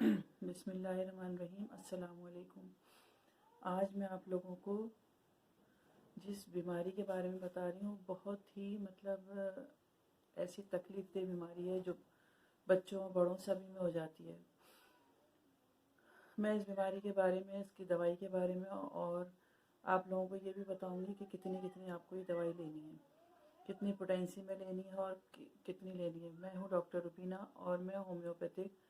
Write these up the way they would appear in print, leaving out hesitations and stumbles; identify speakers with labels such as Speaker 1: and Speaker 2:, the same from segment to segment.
Speaker 1: बिस्मिल्लाहिर्रहमानिर्रहीम। अस्सलाम वालेकुम। आज मैं आप लोगों को जिस बीमारी के बारे में बता रही हूँ बहुत ही ऐसी तकलीफ़देह बीमारी है जो बच्चों बड़ों सभी में हो जाती है। मैं इस बीमारी के बारे में, इसकी दवाई के बारे में और आप लोगों को ये भी बताऊंगी कि कितनी कितनी आपको ये दवाई लेनी है, कितनी पोटेंसी में लेनी है और कितनी लेनी है। मैं हूँ डॉक्टर रुबीना और मैं होम्योपैथिक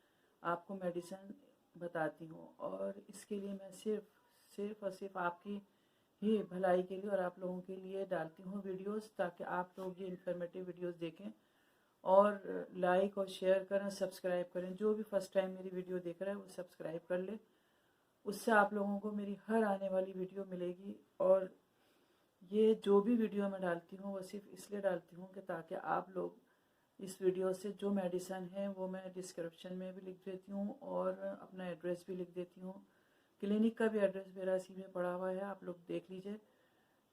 Speaker 1: आपको मेडिसिन बताती हूँ और इसके लिए मैं सिर्फ और सिर्फ आपकी ही भलाई के लिए और आप लोगों के लिए डालती हूँ वीडियोस, ताकि आप लोग ये इन्फॉर्मेटिव वीडियोस देखें और लाइक और शेयर करें, सब्सक्राइब करें। जो भी फर्स्ट टाइम मेरी वीडियो देख रहा है वो सब्सक्राइब कर ले, उससे आप लोगों को मेरी हर आने वाली वीडियो मिलेगी। और ये जो भी वीडियो मैं डालती हूँ वो सिर्फ इसलिए डालती हूँ कि ताकि आप लोग इस वीडियो से जो मेडिसिन है वो मैं डिस्क्रिप्शन में भी लिख देती हूँ और अपना एड्रेस भी लिख देती हूँ। क्लिनिक का भी एड्रेस मेरा इसी में पड़ा हुआ है, आप लोग देख लीजिए।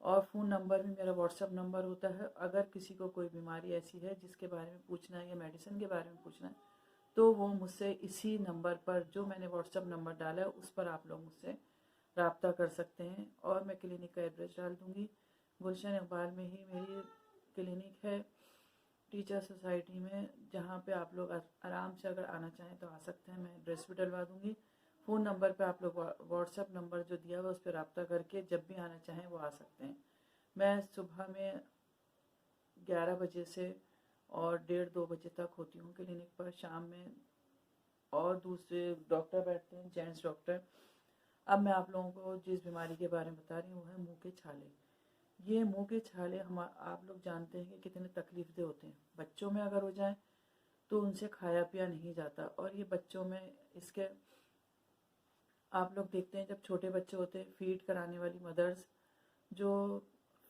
Speaker 1: और फ़ोन नंबर भी मेरा व्हाट्सअप नंबर होता है। अगर किसी को कोई बीमारी ऐसी है जिसके बारे में पूछना है या मेडिसिन के बारे में पूछना है तो वो मुझसे इसी नंबर पर, जो मैंने व्हाट्सअप नंबर डाला है, उस पर आप लोग मुझसे रब्ता कर सकते हैं। और मैं क्लिनिक का एड्रेस डाल दूँगी। गुलशन इकबाल में ही मेरी क्लिनिक है, टीचर सोसाइटी में, जहाँ पे आप लोग आराम से अगर आना चाहें तो आ सकते हैं। मैं एड्रेस भी डलवा दूँगी। फ़ोन नंबर पे आप लोग व्हाट्सअप नंबर जो दिया हुआ उस पर रब्ता करके जब भी आना चाहें वो आ सकते हैं। मैं सुबह में 11 बजे से और 1:30-2 बजे तक होती हूँ क्लिनिक पर। शाम में और दूसरे डॉक्टर बैठते हैं, जेंट्स डॉक्टर। अब मैं आप लोगों को जिस बीमारी के बारे में बता रही हूँ वो है मुँह के छाले। ये मुँह के छाले आप लोग जानते हैं कि कितने तकलीफ़देह होते हैं। बच्चों में अगर हो जाए तो उनसे खाया पिया नहीं जाता। और ये बच्चों में इसके आप लोग देखते हैं जब छोटे बच्चे होते हैं, फीड कराने वाली मदर्स जो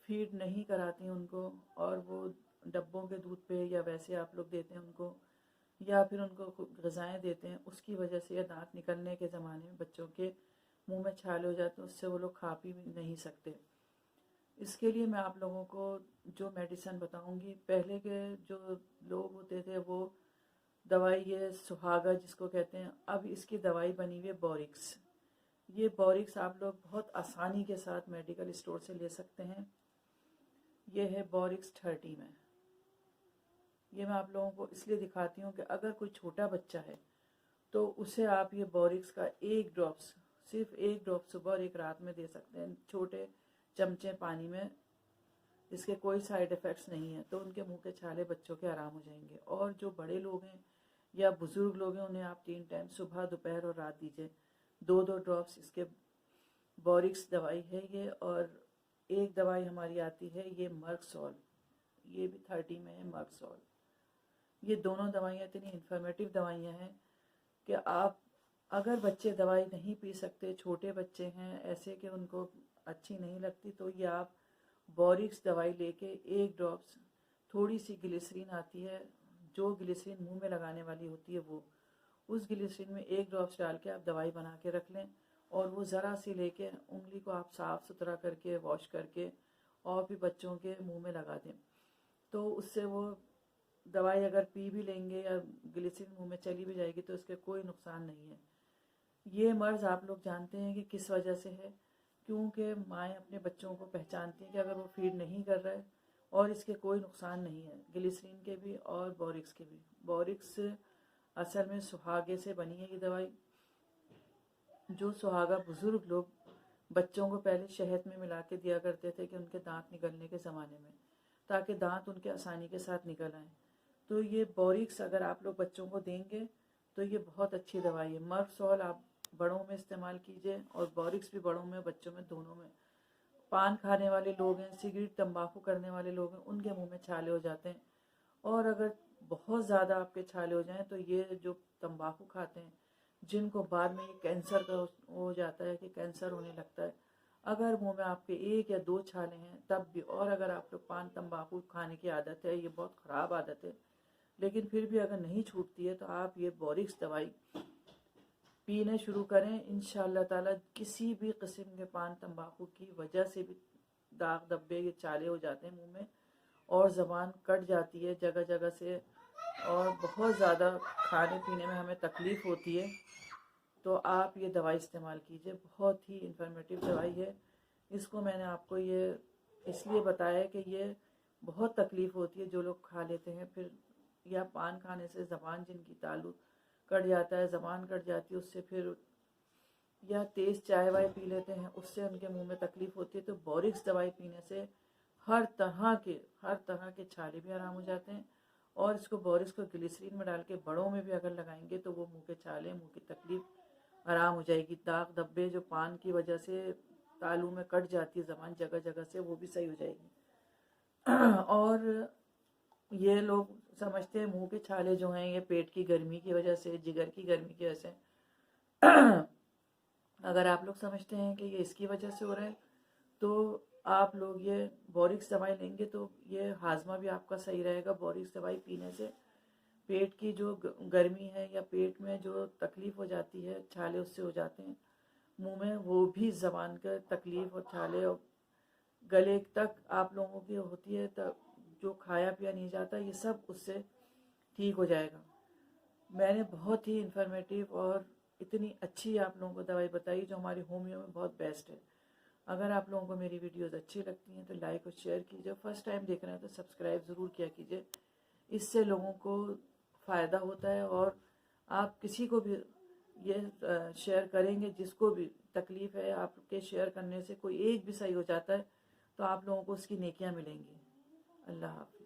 Speaker 1: फीड नहीं कराती हैं उनको, और वो डब्बों के दूध पे या वैसे आप लोग देते हैं उनको, या फिर उनको ग़िज़ाएँ देते हैं, उसकी वजह से या दांत निकलने के ज़माने में बच्चों के मुंह में छाले हो जाते हैं, उससे वो लोग खा पी नहीं सकते। इसके लिए मैं आप लोगों को जो मेडिसिन बताऊंगी, पहले के जो लोग होते थे वो दवाई, ये सुहागा जिसको कहते हैं, अब इसकी दवाई बनी हुई है बोरिक्स। ये बोरिक्स आप लोग बहुत आसानी के साथ मेडिकल स्टोर से ले सकते हैं। ये है बोरिक्स 30 में। ये मैं आप लोगों को इसलिए दिखाती हूँ कि अगर कोई छोटा बच्चा है तो उसे आप ये बोरिक्स का एक ड्रॉप्स, सिर्फ एक ड्रॉप सुबह और एक रात में दे सकते हैं, छोटे चमचे पानी में। इसके कोई साइड इफ़ेक्ट्स नहीं है, तो उनके मुंह के छाले बच्चों के आराम हो जाएंगे। और जो बड़े लोग हैं या बुज़ुर्ग लोग हैं उन्हें आप 3 टाइम सुबह, दोपहर और रात दीजिए। 2-2 ड्रॉप्स इसके बोरिक्स दवाई है ये। और एक दवाई हमारी आती है ये मर्कसॉल, ये भी 30 में है मर्कसॉल। ये दोनों दवाइयाँ इतनी इन्फॉर्मेटिव दवाइयाँ हैं कि आप, अगर बच्चे दवाई नहीं पी सकते, छोटे बच्चे हैं ऐसे कि उनको अच्छी नहीं लगती, तो ये आप बोरिक्स दवाई लेके एक ड्रॉप्स, थोड़ी सी ग्लिसरीन आती है, जो ग्लिसरीन मुंह में लगाने वाली होती है वो, उस ग्लिसरीन में एक ड्रॉप्स डाल के आप दवाई बना के रख लें। और वो ज़रा सी लेके उंगली को आप साफ़ सुथरा करके वॉश करके और भी बच्चों के मुंह में लगा दें, तो उससे वो दवाई अगर पी भी लेंगे या ग्लिसरीन मुंह में चली भी जाएगी तो इसके कोई नुकसान नहीं है। ये मर्ज़ आप लोग जानते हैं कि किस वजह से है, क्योंकि माएँ अपने बच्चों को पहचानती हैं कि अगर वो फीड नहीं कर रहा है, और इसके कोई नुकसान नहीं है, ग्लिसरीन के भी और बोरिक्स के भी। बोरिक्स असल में सुहागे से बनी है ये दवाई। जो सुहागा बुज़ुर्ग लोग बच्चों को पहले शहद में मिला के दिया करते थे कि उनके दांत निकलने के ज़माने में, ताकि दांत उनके आसानी के साथ निकल आएँ। तो ये बोरिक्स अगर आप लोग बच्चों को देंगे तो ये बहुत अच्छी दवाई है। मर्कसॉल आप बड़ों में इस्तेमाल कीजिए और बोरिक्स भी बड़ों में, बच्चों में, दोनों में। पान खाने वाले लोग हैं, सिगरेट तंबाकू करने वाले लोग हैं, उनके मुंह में छाले हो जाते हैं। और अगर बहुत ज़्यादा आपके छाले हो जाएं तो ये जो तंबाकू खाते हैं, जिनको बाद में ये कैंसर का हो जाता है कि कैंसर होने लगता है, अगर मुंह में आपके 1 या 2 छाले हैं तब भी, और अगर आप लोग पान तंबाकू खाने की आदत है, ये बहुत ख़राब आदत है, लेकिन फिर भी अगर नहीं छूटती है तो आप ये बोरिक्स दवाई पीने शुरू करें। इंशाअल्लाह ताला किसी भी किस्म के पान तंबाकू की वजह से भी दाग धब्बे, ये छाले हो जाते हैं मुंह में, और ज़बान कट जाती है जगह जगह से, और बहुत ज़्यादा खाने पीने में हमें तकलीफ़ होती है। तो आप ये दवाई इस्तेमाल कीजिए। बहुत ही इन्फॉर्मेटिव दवाई है। इसको मैंने आपको ये इसलिए बताया है कि ये बहुत तकलीफ़ होती है जो लोग खा लेते हैं, फिर या पान खाने से ज़बान जिनकी तालु कट जाता है, ज़बान कट जाती है उससे, फिर या तेज़ चाय वाय पी लेते हैं उससे उनके मुंह में तकलीफ़ होती है। तो बोरिक्स दवाई पीने से हर तरह के छाले भी आराम हो जाते हैं। और इसको बोरिक्स को ग्लिसरीन में डाल के बड़ों में भी अगर लगाएंगे तो वो मुंह के छाले, मुंह की तकलीफ़ आराम हो जाएगी। दाग धब्बे जो पान की वजह से तालू में कट जाती है ज़बान जगह जगह से, वो भी सही हो जाएगी। और ये लोग समझते हैं मुंह के छाले जो हैं ये पेट की गर्मी की वजह से, जिगर की गर्मी की वजह से। अगर आप लोग समझते हैं कि ये इसकी वजह से हो रहा है तो आप लोग ये बोरिक्स दवाई लेंगे तो ये हाजमा भी आपका सही रहेगा। बोरिक्स दवाई पीने से पेट की जो गर्मी है या पेट में जो तकलीफ़ हो जाती है, छाले उससे हो जाते हैं मुंह में, वो भी ज़बान का तकलीफ़ और छाले और गले तक आप लोगों की होती है, तब जो खाया पिया नहीं जाता ये सब उससे ठीक हो जाएगा। मैंने बहुत ही इन्फॉर्मेटिव और इतनी अच्छी आप लोगों को दवाई बताई जो हमारी होमियो में बहुत बेस्ट है। अगर आप लोगों को मेरी वीडियोस अच्छी लगती हैं तो लाइक और शेयर कीजिए। फर्स्ट टाइम देख रहे हैं तो सब्सक्राइब ज़रूर किया कीजिए। इससे लोगों को फ़ायदा होता है और आप किसी को भी ये शेयर करेंगे जिसको भी तकलीफ़ है, आपके शेयर करने से कोई एक भी सही हो जाता है तो आप लोगों को उसकी नेकियां मिलेंगी। अल्लाह हाफ़िज़।